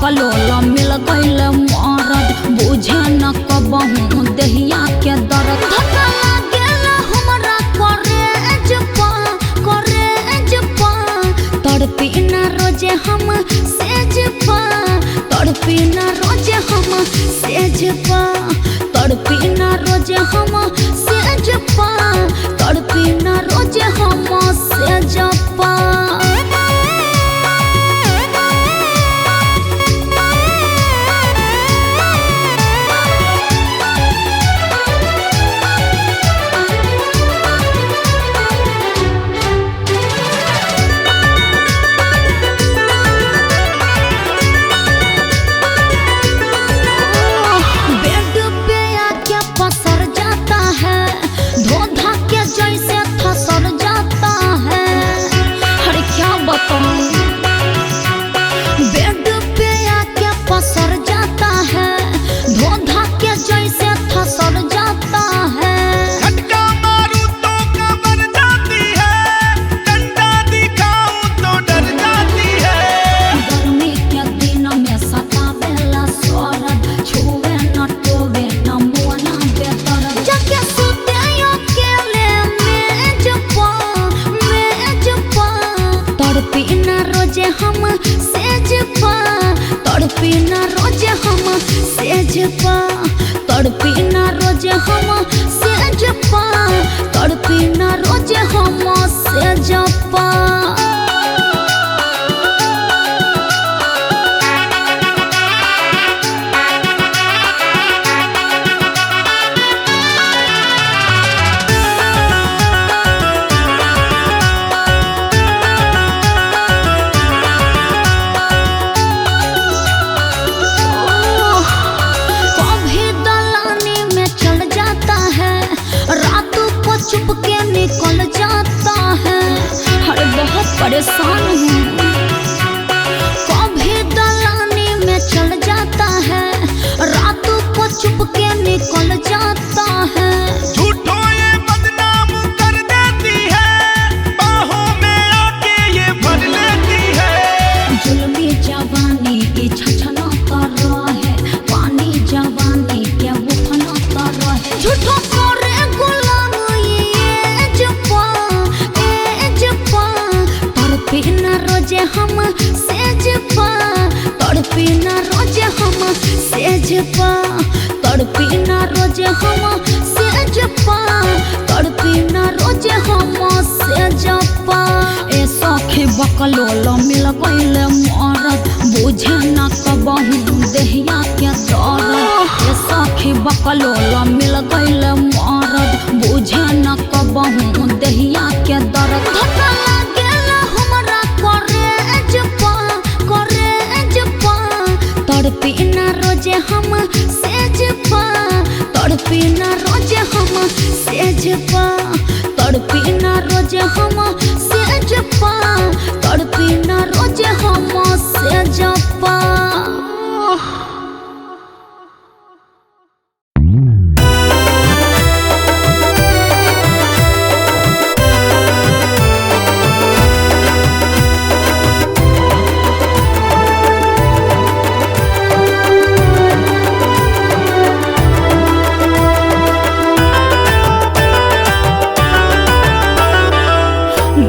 बकलोल मिल गइल मरद बुझे न कबहू देहिया के दर्द धक्का लागेल हमरा करेज पा तड़पी न रोजे हम सेज पा तड़पी न रोजे हम सेज पा तड़पी न रोजे हम सेज पा तड़पी न रोजे हम सेज पा बेड पे आके पसर जाता है धोधा के जैसे थसर जाता है झटका मारूं तो कमर जाती है डंडा दिखाऊं तो डर जाती है गर्मी के दिन में सतावेला सरद छुए न टोवे न मुआना बेदर्द जाके सुते अकेले मेज पा तड़पी न रोजे हम सेज पा तड़पी न रोजे हम सेज पा तड़पी न रोजे हम सेज पा तड़पी न रोजे हम सेज पा चुपके निकल जाता है अरे बहुत परेशान हूँ कभी दलानी में चल जाता है रातों को चुपके निकल जाता है झूठों ये बदनाम कर देती है बाहों में आके ये भर लेती है जुल्मी जवानी की छछना कर रहे पानी जवानी के उफना कर रहे झूठों करे तड़पी न रोजे हम सेज पा तड़पी न रोजे हम सेज पा तड़पी न रोजे हम सेज पा तड़पी न रोजे हम सेज पा ए सखी बकलोल मिल गइल मरद बुझे न कबहू देहिया के दर्द ए सखी बकलोल मिल गइल मरद बुझे न कबहू देहिया के दर्द धक्का तड़पी न रोजे हम सेज पा तड़पी न रोजे हम सेज पा तड़पी न रोजे हम सेज पा तड़पी न रोजे हम सेज पा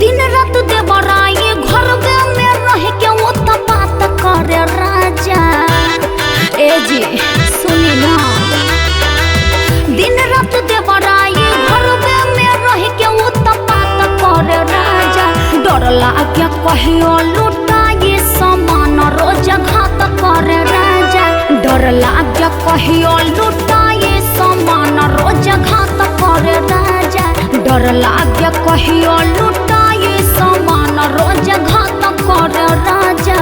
दिन रात देवराए घर में रह के वो बात करे राजा ए जी सुनी ना दिन रात देवराए घर में रह के वो बात करे राजा डर लागे कहियो लुटाए सामान रोज घात करे राजा डर लागे कहियो लुटाए सामान रोज घात करे राजा डर लागे कहियो लुटाए सामान रोज घात करे राजा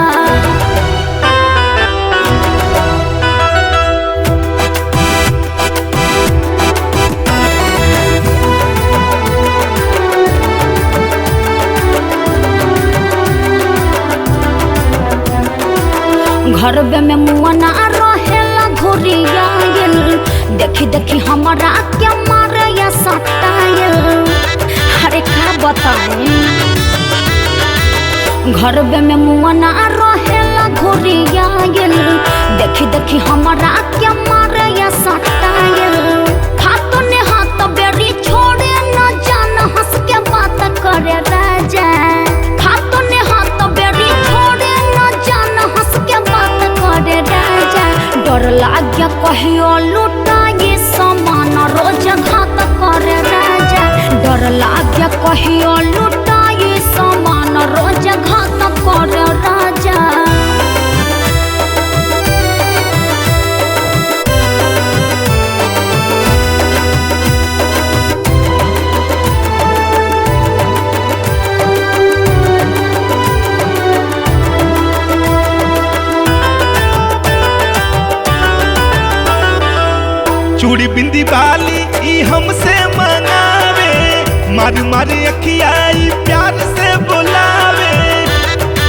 घर में मुआ ना रहेला घुरियाइल देखी देखी हमारा क्या मारे या सटाइल अरे का बताएं घर में मुआ ना रहेला गोरियायल देखी देखी हमारा क्या मारे या सटायल हाथों ने हाथ बेरी छोड़े न जान हंस के बात करे राजा हाथों ने हाथ बेरी छोड़े न जान हंस के बात करे राजा डर लाग्या कहियो लुटाए समान रोज घात करे राजा डर लाग्या कहियो लुटाए समान रोज घात करे राजा चूड़ी बिंदी बाली ई हमसे मंगावे मार मार अखियाई प्यार से बुलावे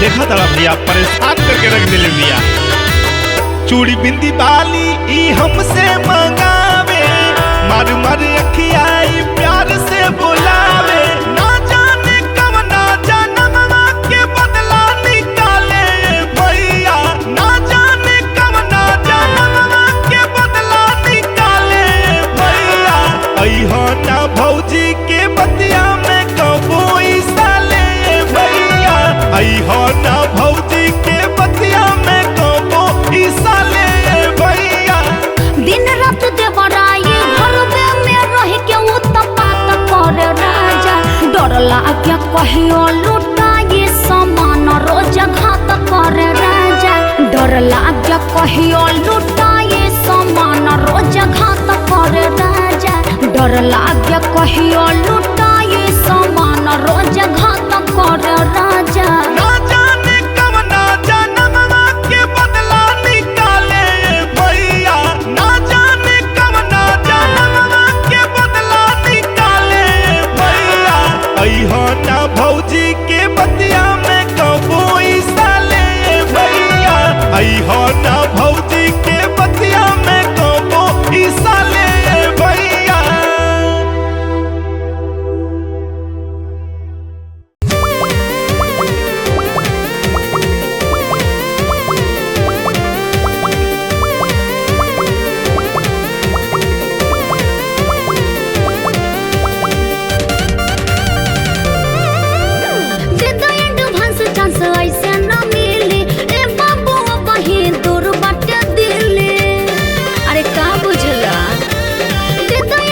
देखा था भैया परेशान करके रख दिले भैया चूड़ी बिंदी बाली ई हमसे मंगावे मार मार अखियाई प्यार से बुलावे ना जाने कब ना जानवा के बदला निकाले भैया ना जाने कब ना जानवा के बदला निकाले भैया अइहो ना भौजी के बतिया में कबो साले भैया अइहो ना भौजी के बतिया में कबो साले भैया दिन रात देवराई घरवे में रह के उत्पात करे राजा डर लाग्या कहियो लुटाए समान रोज घात करे राजा डर लाग्या कहियो लुटाए समान रोज घात करे राजा डर लाग्या कहियो लुटाए समान रोज घात करे राजा ना जाने कब ना जानवा के बदला निकाले भैया ना जाने कब ना जानवा के बदला निकाले भैया अइहो ना भौजी के बतिया में कबो साले भैया अइहो ना भौजी के बतिया में कबो साले भैया ऐसे न मिली ए बाबू कहीं दूर बट दिले अरे का बुझला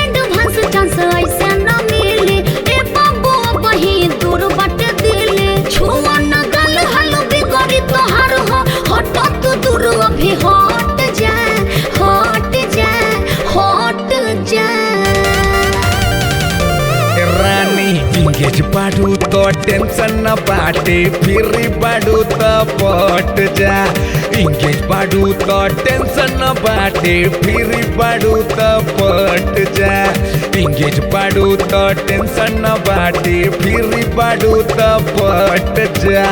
एडवांस चांस ऐसे न मिली ए बाबू कहीं दूर बट दिले छुआ न गल हलो बिगड़ी तोहार हो हट तू दूर अभी हट जा हट जा हट जा रानी इंगेज बाड़ू तो टेंशन न बाटे फिर बाड़ू तो पट जा इंगेज बाड़ू तो टेंशन न बाटे फिर बाड़ू तो पट जा इंगेज बाड़ू तो टेंशन न बाटे फिर बाड़ू तो पट जा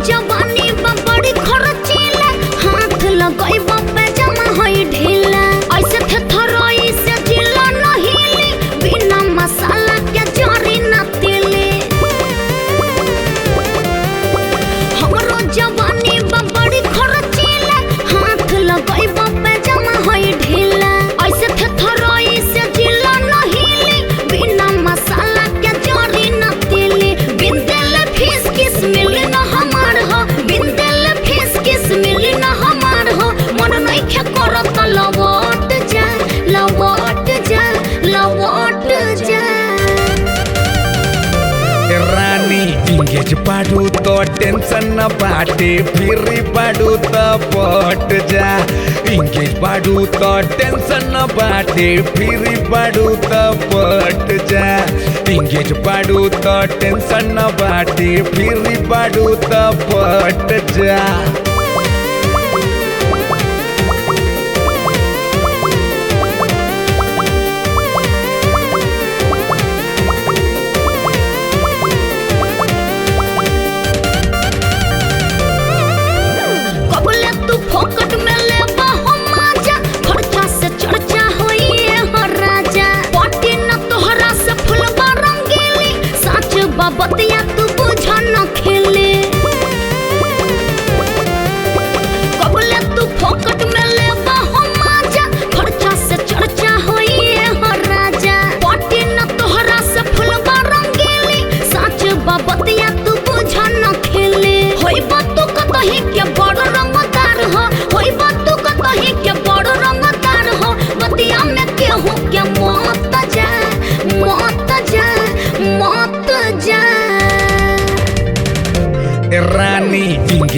जवानी बड़ी खर्चीला हाथ लगैबा पे जमा होई ढीला ऐसे थरथराई से जिला न हिली बिना मसाला के जरी न तिली हमरो जवानी बड़ी खर्चीला हाथ लगैबा पे जमा होई ढीला ऐसे थरथराई से जिला न हिली बिना मसाला के जरी न तिली बिंदल फीस किस मिली न हमार हो बिंदल फीस किस मिली न हमार हो मन नहीं खे करत लवट जा लवट जा लवट जा रानी इंगेज बाड़ू तो टेंशन न बाटे फिर बाड़ू तो पट जा इंगेज बाड़ू तो टेंशन न बाटे फिर बाड़ू तो पट जा इंगेज बाड़ू तो टेंशन न बाटे फिर बाड़ू तो पट जा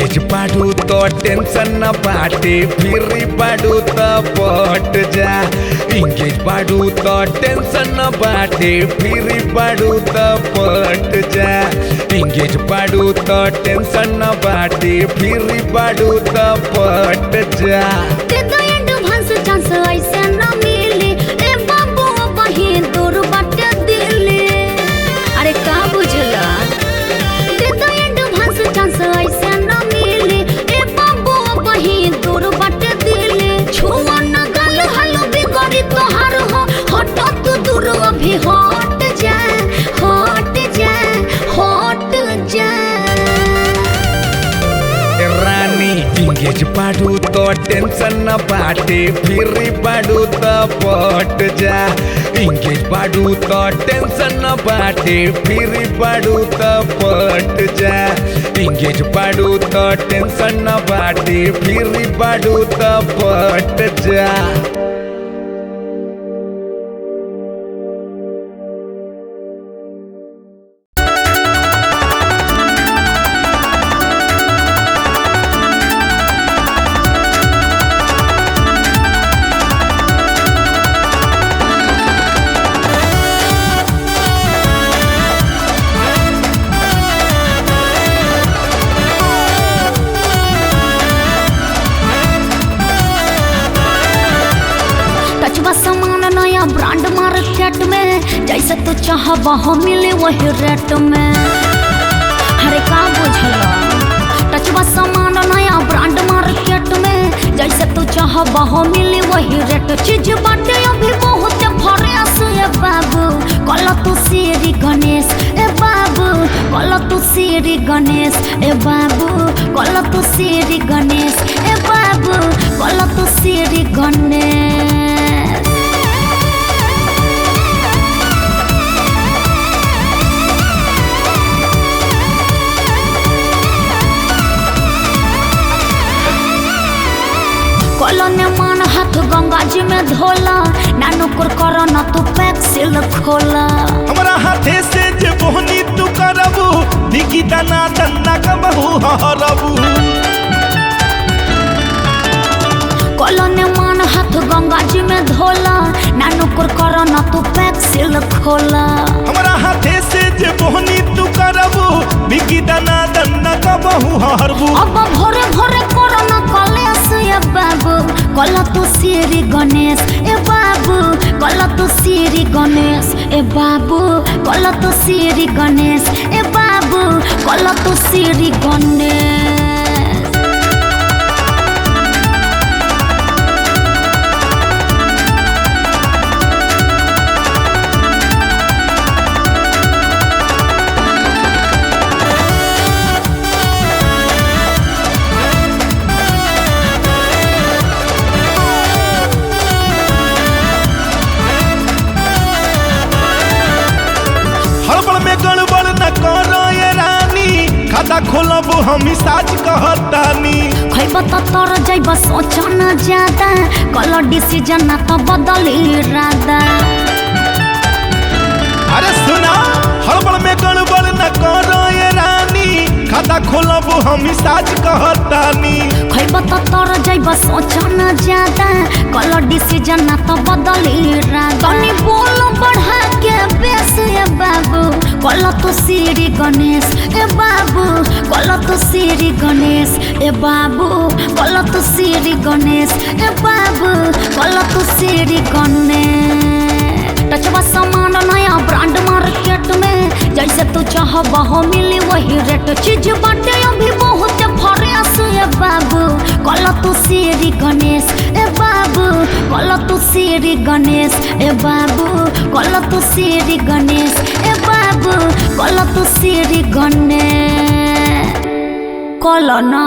इंगेज बाड़ू तो टेंशन न बाटे फिर बाड़ू तो पट जा इंगेज बाड़ू तो टेंशन न बाटे फिर बाड़ू तो पट जा इंगेज बाड़ू तो टेंशन न बाटे फिर बाड़ू तो पट जा चांस ऐसे न मिली ए बाबू वही दूर बाटे दिल्ली अरे का बुझला एडवांस चांस ऐसे न मिली ए बाबू वही दूर बाटे दिल्ली छुआ न गल हलो बिगड़ी तोहार हो हट तू दूर अभी हट जा हट जा हट जा रानी इंगेज बाड़ू तो टेंशन न बाटे फिर बाड़ू तो पट जा इंगेज बाड़ू तो टेंशन न बाटे फिर बाड़ू तो पट जा इंगेज बाड़ू तो टेंशन न बाटे फिर बाड़ू तो पट जा ब्रांड मार्केट में जैसे तू चाहबा हो मिले वही रेट में हरे का बुझला टचवा सामान नया ब्रांड मार्केट में जैसे तू चाहबा हो मिले वही रेट चीज बाटे अभी बहुत फ्रेश ए बाबू कल तू श्री गणेश ए बाबू कल तू श्री गणेश ए बाबू कल तू श्री गणेश ए बाबू कल तू श्री गणेश ने मान हाथ गंगा जी में धोला नानू कर न तू पैक्सिल खोला हमरा हाथे से जे बोहनी तू करबू दिगी दाना दन्ना कबहू हरबू ने मान हाथ गंगा जी में धोला नानू कर न तू पैक्सिल खोला हमरा हाथे से जे बोहनी तू करबू दिगी दाना दन्ना कबहू हरबू अब भोरे भोरे न कलेस ए बाबू कल तू श्री गणेश ए बाबू कल तू श्री गणेश ए बाबू कल तू श्री गणेश ए बाबू कल तू श्री गणेश खाता खोलब हम साच कहतानी खैब त तर जैब सोच न ज्यादा कल डिसीजन न त बदली इरादा अरे सुना हड़बड़ में गड़बड़ न करो ये रानी खाता खोलब हम साच कहतानी खैब त तर जैब सोच न ज्यादा कल डिसीजन न त बदली इरादा तनी बोल बढ़ा के बेस ए बाबू कल तू श्री गणेश ए बाबू कल तू श्री गणेश ए बाबू कल तू श्री गणेश ए बाबू कल तू श्री गणेश टचवा सामान नया ब्रांड मार्केट में जैसे तू चाहबा हो मिली वही रेट चीज बाटे अभी बहुत फ्रेश ए बाबू कल तू श्री गणेश ए बाबू कल तू श्री गणेश ए बाबू कल तू श्री गणेश ए बाबू कल तू श्री गणेश कल ना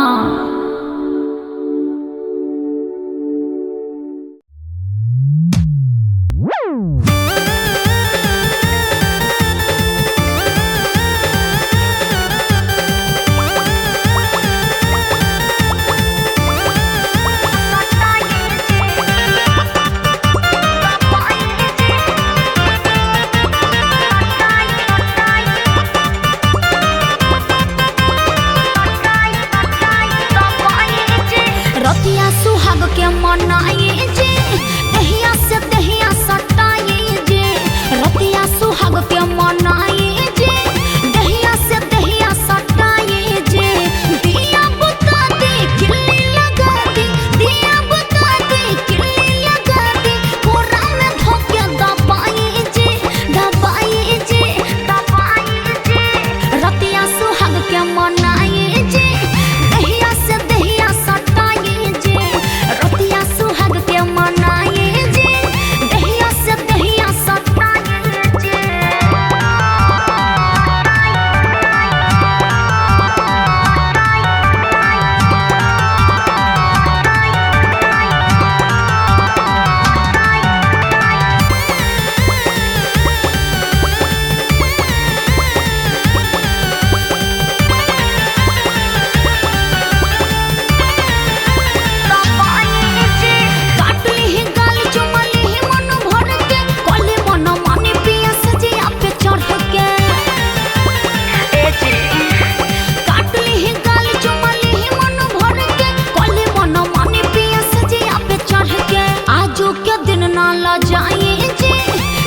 ला जाए जी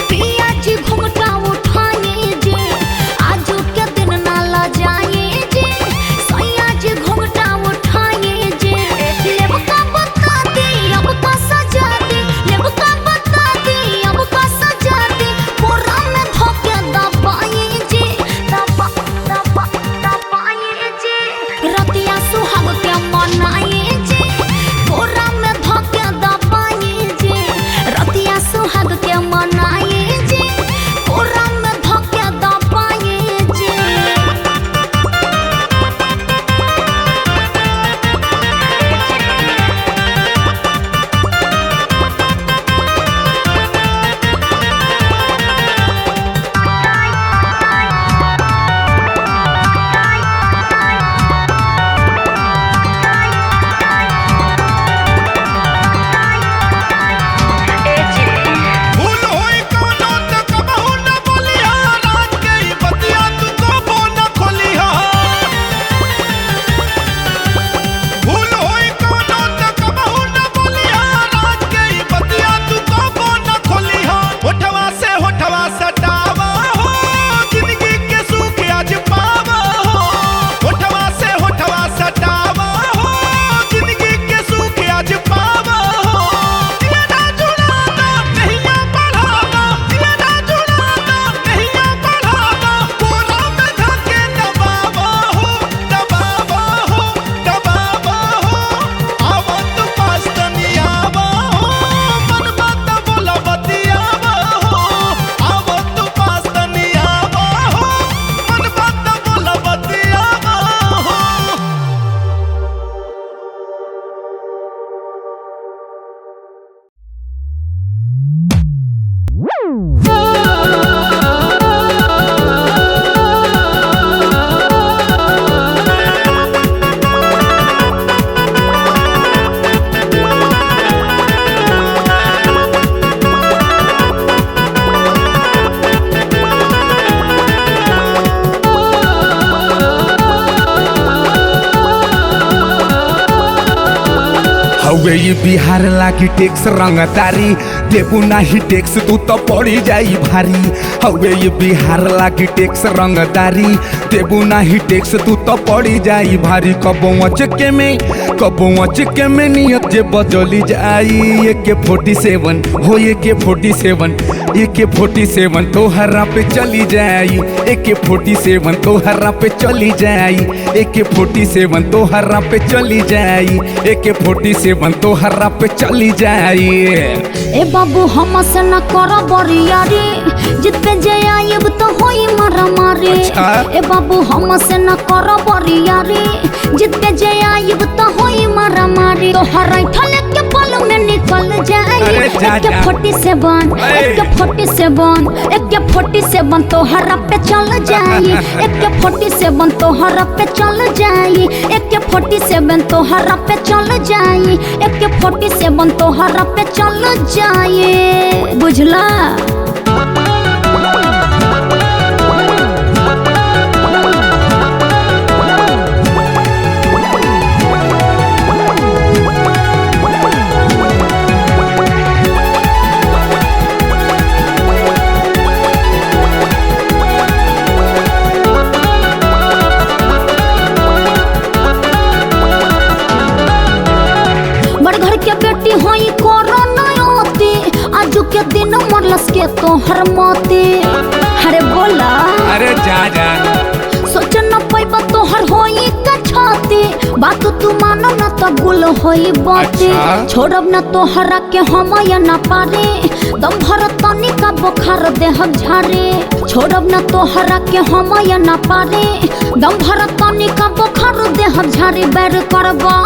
पिया जी घुंघटा उठाए जी आजू के दिन ना ला जाए जी सैया जी घुंघटा उठाए जी लेब का बता दी अब का सजा दी लेब का बता दी अब का सजा दी पूरा में धोके दबाए जी दबाए जी रतिया सुहाग के मनाए जी पूरा में धोके दबाए जी रतिया सुहाग के मनाए जी पूरा में धोके दबाए जी भूल होई कौनो त कबहू न बोलिहा रात के ई बतिया तू कबो न खोलिहा भूल होई कौनो त कबहू न बोलिहा रात के ई बतिया तू कबो न खोलिहा होठवा से होठवा सटावा हो जिंदगी के सुख आज पावा हो होठवा से होठवा सटावा हो जिंदगी के सुख आज पावा हो दिया ना जुड़ाना नहिया बढ़ाना दिया ना जुड़ाना नहिया बढ़ाना पूरा में धके दबावा हो दबावा हो दबावा हो आवत पास तनियावा हो मन बात बोला बतियावा हो आवत पास तनियावा हो मन बात बोला बतियावा हो हवे ये बिहार लागी टैक्स रंगदारी देबू नाही टैक्स तू तो पड़ी जाई भारी हवे ये बिहार लागी टैक्स रंगदारी देबू नाही टैक्स तू तो पड़ी जाई भारी कबो अचके में नियत जे बदली जाई AK-47 हो AK-47 तोहरा पे चली जाई AK-47 तोहरा पे चली जाई AK-47 तोहरा पे चली जाई AK-47 तोहरा पे चली जाई ए बाबू हम से न कर बरियारी जित पे जे आइब तो होई मारा मारी अच्छा? ए बाबू हम से न कर बरियारी जित पे जे आइब तो होई मारा मारी तो हराई ठले के पल में निकल जाई अरे जा जा। AK-47 AK-47 तो हरा पे चल जाई AK-47 तो हरा पे चल जाई AK-47 तो हरा पे चल जाई AK-47 तो हरा पे चल जाई बुझला होई कोरोना होती आजू के दिन मरलस के तोहर मोती अरे बोला अरे जा जा सोच न पैबा तोहर होई का छाती बात तू मानो न तो गुल होई बाती अच्छा? छोड़ब न तोहरा के हम या न पारे दम भर तनी का बुखार देह झारे छोड़ब न तोहरा के हम या न पारे दम भर तनी का बुखार देह झारे बैर करबा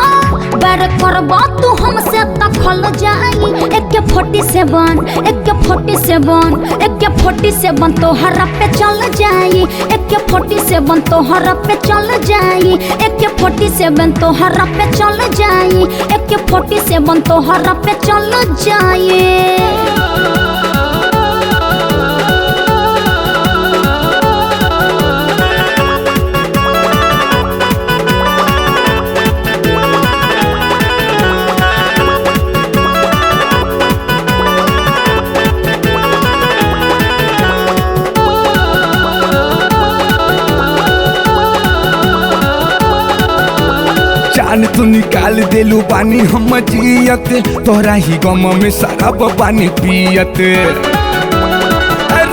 तू हमसे तखल जाई AK-47 AK-47 तोहरा पे चल जाई AK-47 तोहरा पे चल जाई AK-47 तोहरा पे चल जाई AK-47 तोहरा पे चल जाई जान तू निकाल देलू बानी हम जियत, तोहरा ही गम में शराब पानी पियत।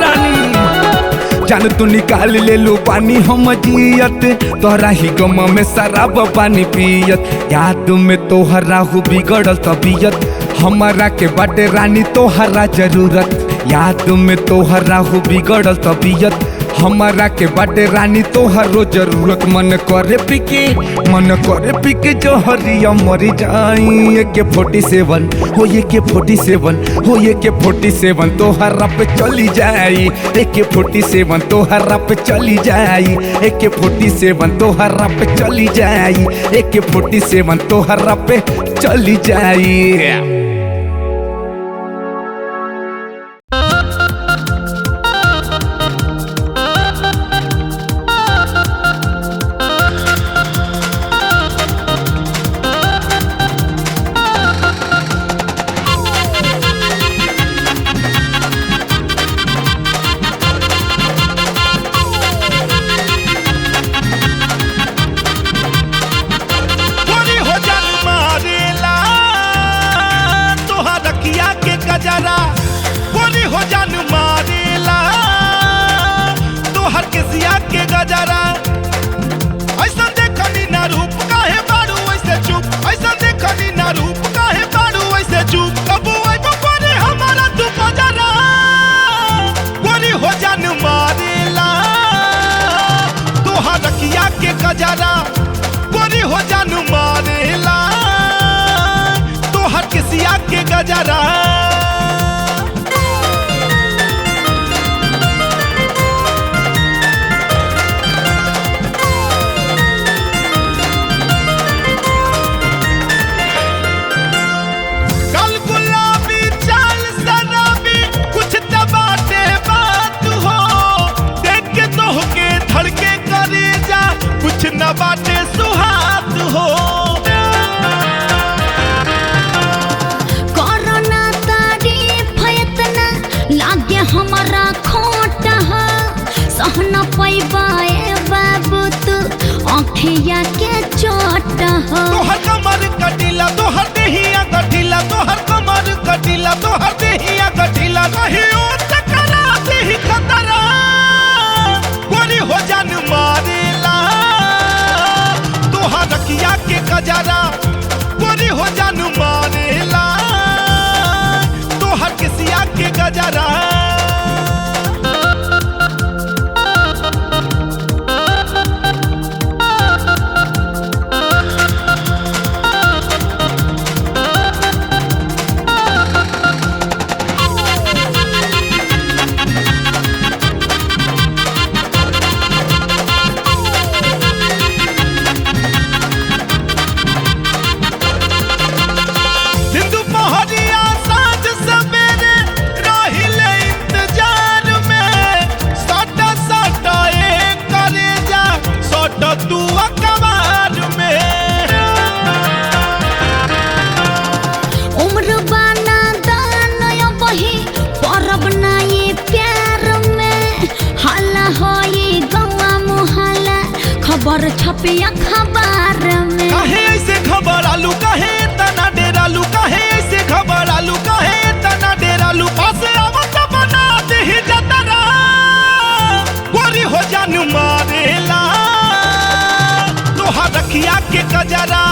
रानी जान तू निकाल ले लो पानी हम जियत, तोहरा ही गम में शराब पानी पियत। याद में तोहरा हो बिगड़ल तबीयत, हमारा के बाटे रानी तोहरा जरूरत। याद में तोहरा हो बिगड़ल तबीयत, हमारा के बाटे रानी तोहरो जरूरत। मन करे पिके जहरिया मर जाई। AK-47 हो AK-47 हो AK-47 तोहरा पे चली जाई। AK-47 तोहरा पे चली जाई। AK-47 तोहरा पे चली जाई। AK-47 तोहरा पे चली जाई। गोरी हो जान मारेला तोहर किसिया के गजरा। कल गुलाबी चाल शराबी कुछ दबाते बात हो, देख के तोहके धड़के करे जा कुछ न बाटे सुहात हो। कोरोना तारीफ इतना लागे हमारा खोट है, सहना पैबाए बाबू तू आँखिया के चोट है। तोहर कमर कटिला तोहर देहिया गठिला, तोहर कमर कटिला तोहर देहिया गठिला। रहियो टकरा देहि खतरा गोरी हो जान मारेला तोहर रखिया के गजरा। गोरी हो जान मारेला तोहर किसिया के गजरा। खबर छपे अखबार में। काहे ऐसे खबर आलू काहे तना डेरालू, काहे ऐसे खबर आलू काहे तना डेरालू। पास आवत बना दे ही जतरा गोरी हो जान मारेला तोहर रखिया के गजरा।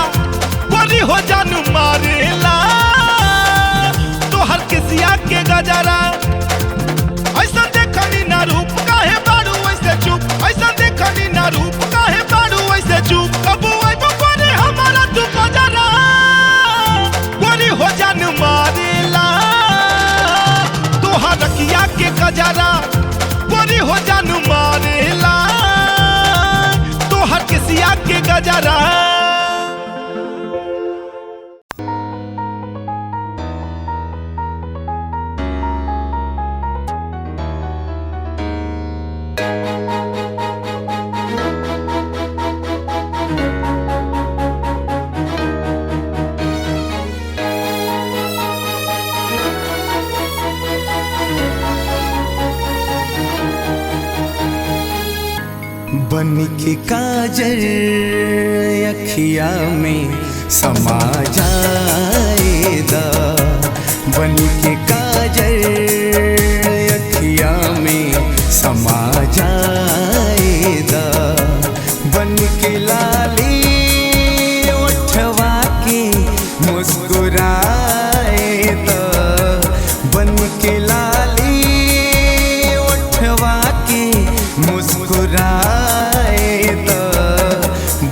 गोरी हो जान मारेला तोहर किसिया के गजरा। ऐसा देखनी ना रूप काहे बारू ऐसे चुप, ऐसा देखनी ना रूप काहे बारू ऐसे चुप। कबू आइबो गोरी हमारा तू बजरा गोरी हो जान मारेला तोहर रखिया के गजरा। गोरी हो जान मारेला तोहर किसिया के गजरा। बन के काजल अखिया में समा जाएगा, बन के काजल अखिया में समा जाएगा, बन के लाली उठवा के मुस्कुराएगा, बन के लाली उठवा के मुस्कुराएगा,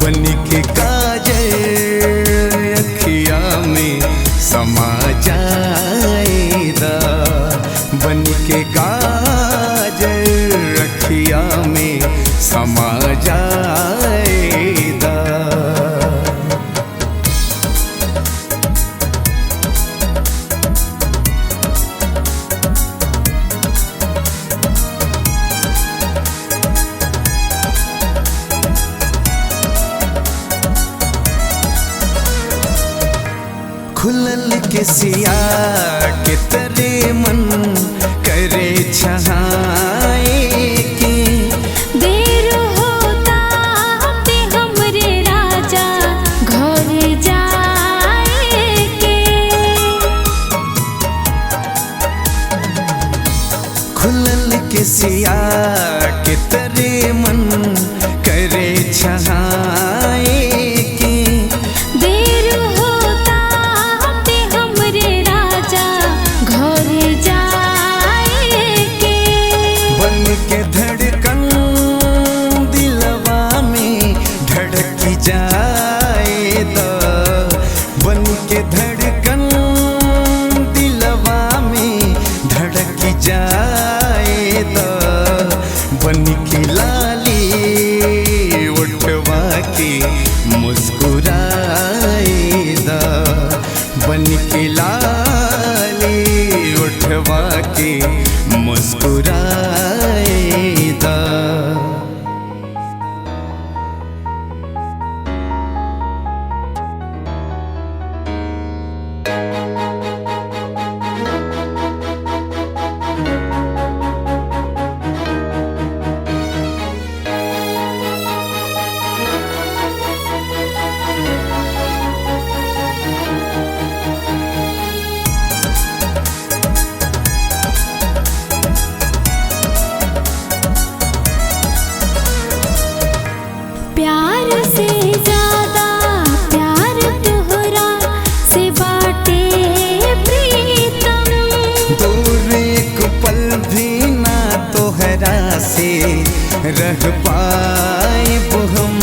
बन के काजल अखिया में समा जाएगा, बन के काजल अखिया में समा जाएगा। खुलल के सिया के तरे मन करे छहाए के, देर होता ते हमरे राजा घर जाए के। खुलल के सिया के तरे मन करे छहाए के, देर होता ते हमरे राजा घर जाए के। बन के धड़कन दिलवा में धड़की जाएगा, बन के धड़कन दिलवा में धड़की जाएगा, बन के लाली उठवा के मुस्कुराएगा, बन के लाली उठवा के मुस्कुराएगा। प्यार से ज्यादा प्यार तोहरा से बाटे प्रीतम, दूर एक पल भी ना तोहरा से रह पाए हम,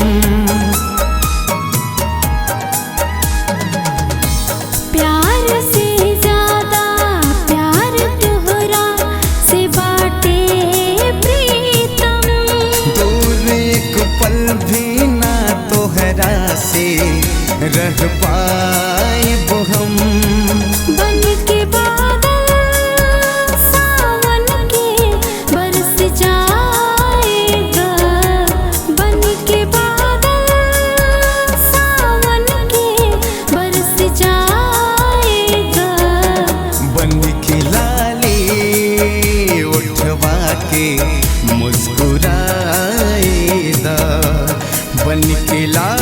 प्यार से ज्यादा प्यार तोहरा से बाटे प्रीतम, दूर एक पल भी ना तोहरा से रह पाए हम, बन के बादल सावन के बरस जाएगा, बन के बादल सावन के बरस जाएगा, बन के लाली उठवा के मुस्कुराएगा, बन के लाली